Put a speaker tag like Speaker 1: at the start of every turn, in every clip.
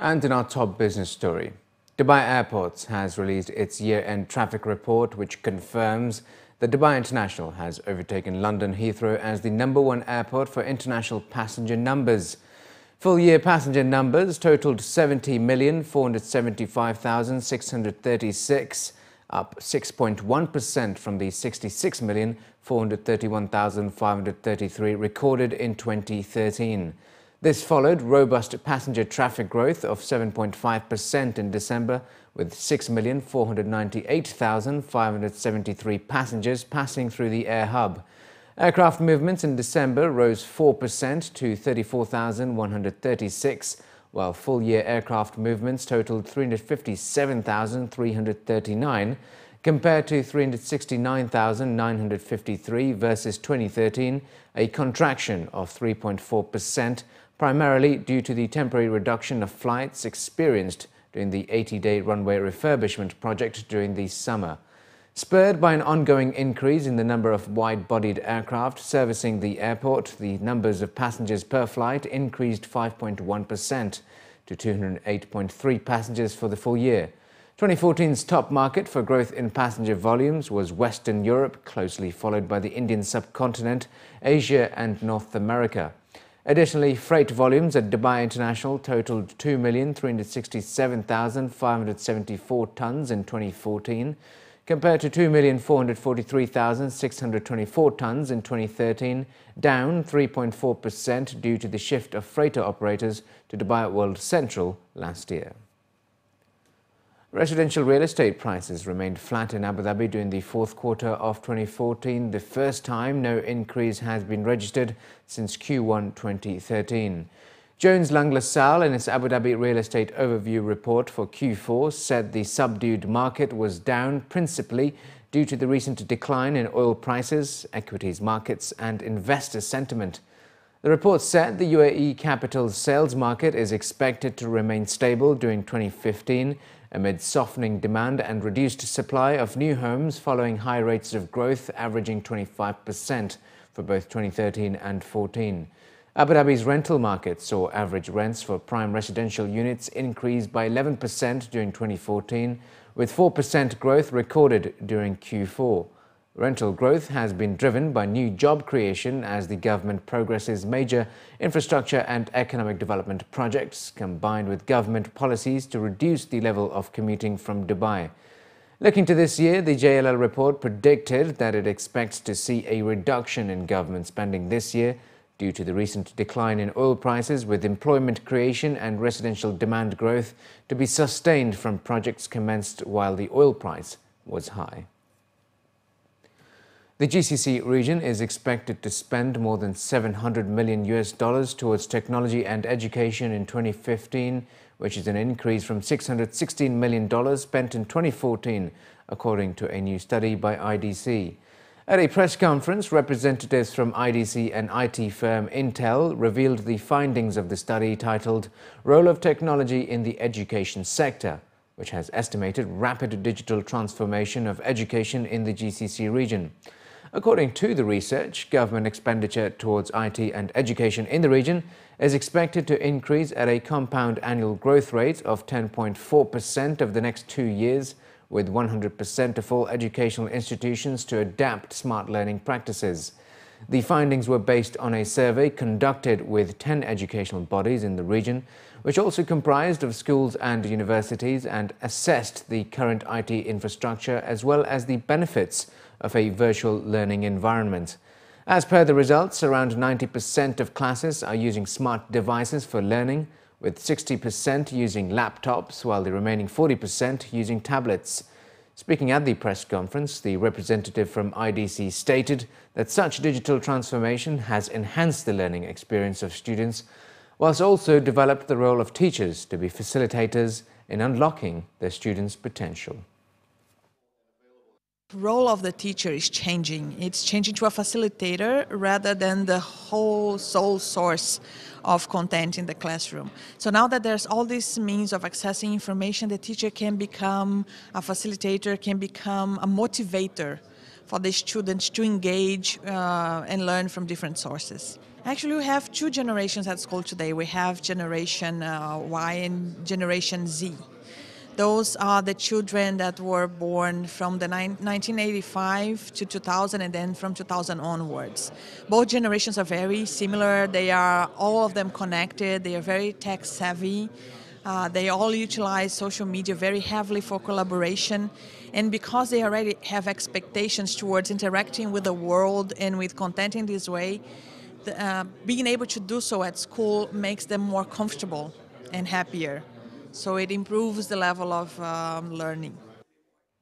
Speaker 1: And in our top business story, Dubai Airports has released its year-end traffic report, which confirms that Dubai International has overtaken London Heathrow as the #1 airport for international passenger numbers. Full-year passenger numbers totaled 70,475,636, up 6.1% from the 66,431,533 recorded in 2013. This followed robust passenger traffic growth of 7.5% in December, with 6,498,573 passengers passing through the air hub. Aircraft movements in December rose 4% to 34,136, while full-year aircraft movements totaled 357,339, compared to 369,953 versus 2013, a contraction of 3.4%, primarily due to the temporary reduction of flights experienced during the 80-day runway refurbishment project during the summer. Spurred by an ongoing increase in the number of wide-bodied aircraft servicing the airport, the numbers of passengers per flight increased 5.1% to 208.3 passengers for the full year. 2014's top market for growth in passenger volumes was Western Europe, closely followed by the Indian subcontinent, Asia and North America. Additionally, freight volumes at Dubai International totaled 2,367,574 tonnes in 2014, compared to 2,443,624 tonnes in 2013, down 3.4% due to the shift of freighter operators to Dubai World Central last year. Residential real estate prices remained flat in Abu Dhabi during the fourth quarter of 2014, the first time no increase has been registered since Q1 2013. Jones Lang LaSalle, in its Abu Dhabi Real Estate Overview report for Q4, said the subdued market was down principally due to the recent decline in oil prices, equities markets and investor sentiment. The report said the UAE capital's sales market is expected to remain stable during 2015 amid softening demand and reduced supply of new homes following high rates of growth averaging 25% for both 2013 and 14. Abu Dhabi's rental market saw average rents for prime residential units increase by 11% during 2014, with 4% growth recorded during Q4. Rental growth has been driven by new job creation as the government progresses major infrastructure and economic development projects, combined with government policies to reduce the level of commuting from Dubai. Looking to this year, the JLL report predicted that it expects to see a reduction in government spending this year due to the recent decline in oil prices, with employment creation and residential demand growth to be sustained from projects commenced while the oil price was high. The GCC region is expected to spend more than $700 million towards technology and education in 2015, which is an increase from $616 million spent in 2014, according to a new study by IDC. At a press conference, representatives from IDC and IT firm Intel revealed the findings of the study titled "Role of Technology in the Education Sector," which has estimated rapid digital transformation of education in the GCC region. According to the research, government expenditure towards IT and education in the region is expected to increase at a compound annual growth rate of 10.4% over the next 2 years, with 100% of all educational institutions to adapt smart learning practices. The findings were based on a survey conducted with 10 educational bodies in the region, which also comprised of schools and universities, and assessed the current IT infrastructure as well as the benefits of a virtual learning environment. As per the results, around 90% of classes are using smart devices for learning, with 60% using laptops, while the remaining 40% using tablets. Speaking at the press conference, the representative from IDC stated that such digital transformation has enhanced the learning experience of students, whilst also developed the role of teachers to be facilitators in unlocking their students' potential.
Speaker 2: The role of the teacher is changing. It's changing to a facilitator rather than the whole sole source of content in the classroom. So now that there's all these means of accessing information, the teacher can become a facilitator, can become a motivator for the students to engage and learn from different sources. Actually, we have two generations at school today. We have Generation Y and Generation Z. Those are the children that were born from the 1985 to 2000 and then from 2000 onwards. Both generations are very similar. They are all of them connected. They are very tech savvy. They all utilize social media very heavily for collaboration. And because they already have expectations towards interacting with the world and with content in this way, being able to do so at school makes them more comfortable and happier. So it improves the level of learning.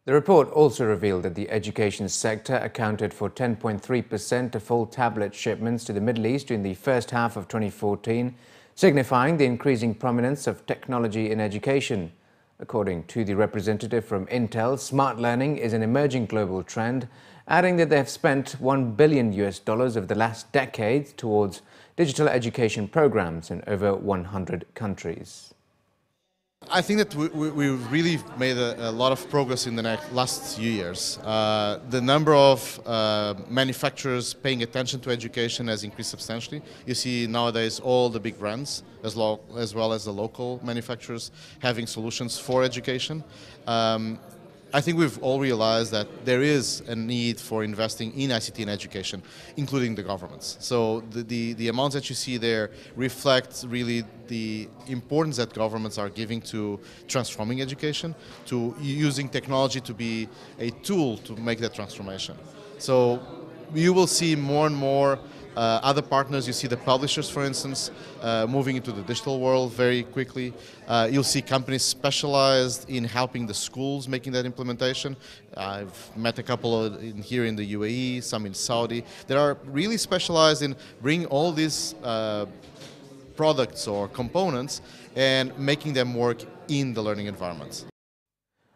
Speaker 1: The report also revealed that the education sector accounted for 10.3% of all tablet shipments to the Middle East in the first half of 2014, signifying the increasing prominence of technology in education. According to the representative from Intel, smart learning is an emerging global trend, adding that they have spent $1 billion over the last decade towards digital education programs in over 100 countries.
Speaker 3: I think that we really made a lot of progress in the last few years. The number of manufacturers paying attention to education has increased substantially. You see nowadays all the big brands, as well as the local manufacturers, having solutions for education. I think we've all realized that there is a need for investing in ICT in education, including the governments. So the amounts that you see there reflect really the importance that governments are giving to transforming education, to using technology to be a tool to make that transformation. So you will see more and more other partners. You see the publishers, for instance, moving into the digital world very quickly. You'll see companies specialized in helping the schools making that implementation. I've met a couple here in the UAE, some in Saudi. They are really specialized in bringing all these products or components and making them work in the learning environments.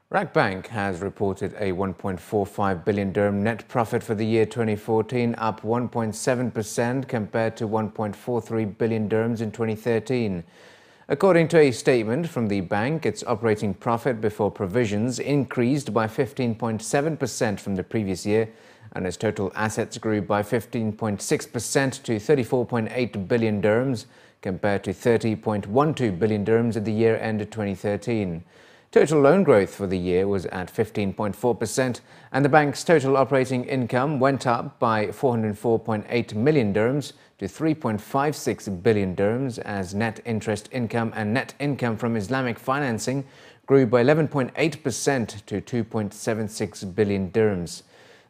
Speaker 1: RAKBank has reported a 1.45 billion dirham net profit for the year 2014, up 1.7% compared to 1.43 billion dirhams in 2013. According to a statement from the bank, its operating profit before provisions increased by 15.7% from the previous year, and its total assets grew by 15.6% to 34.8 billion dirhams compared to 30.12 billion dirhams at the year ended 2013. Total loan growth for the year was at 15.4%, and the bank's total operating income went up by 404.8 million dirhams to 3.56 billion dirhams, as net interest income and net income from Islamic financing grew by 11.8% to 2.76 billion dirhams.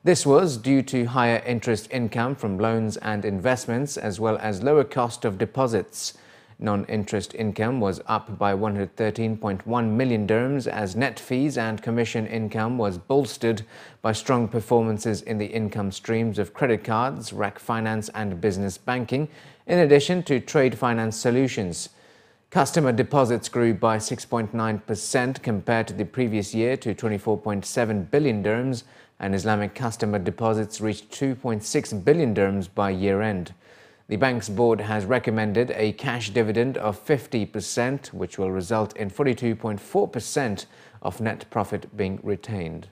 Speaker 1: This was due to higher interest income from loans and investments, as well as lower cost of deposits. Non-interest income was up by 113.1 million dirhams, as net fees and commission income was bolstered by strong performances in the income streams of credit cards, RAK finance and business banking, in addition to trade finance solutions. Customer deposits grew by 6.9% compared to the previous year to 24.7 billion dirhams, and Islamic customer deposits reached 2.6 billion dirhams by year-end. The bank's board has recommended a cash dividend of 50%, which will result in 42.4% of net profit being retained.